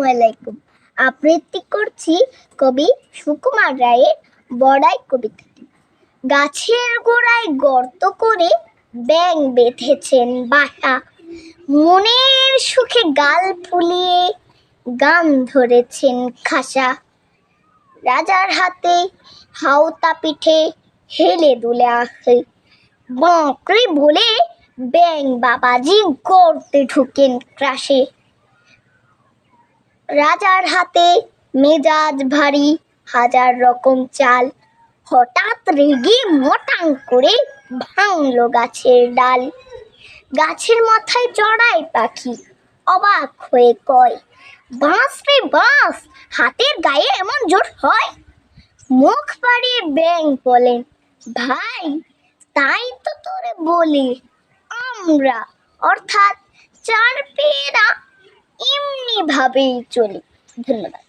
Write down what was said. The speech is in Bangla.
আসসালামু আলাইকুম। আবৃত্তি করছি কবি সুকুমার রায়ের বড়াই কবিতাটি। গাছের গোড়ায় গর্ত করে ব্যাঙ বেঁধেছেন বাসা, মনের সুখে গাল ফুলিয়ে গান ধরেছেন খাসা। রাজার হাতে হাওতা পিঠে হেলে দুলে আসে, বাঁকড়ে বলে ব্যাঙ বাবাজি গর্তে ঢুকেন ক্রাশে। রাজার হাতে মেজাজ ভারী, হাজার রকম চাল, হঠাৎ রেগে মটাং করে ভাঙলো গাছের ডাল। গাছের মাথায় চড়াই পাখি অবাক হয়ে কয়, বাঁশ রে বাঁশ, হাতের গায়ে এমন জোর হয়? মুখ বাড়িয়ে ব্যাঙ বলেন, ভাই তাই তো তোরে বলি, আমরা অর্থাৎ চার পেয়েরা এমনি ভাবেই চলি। ধন্যবাদ।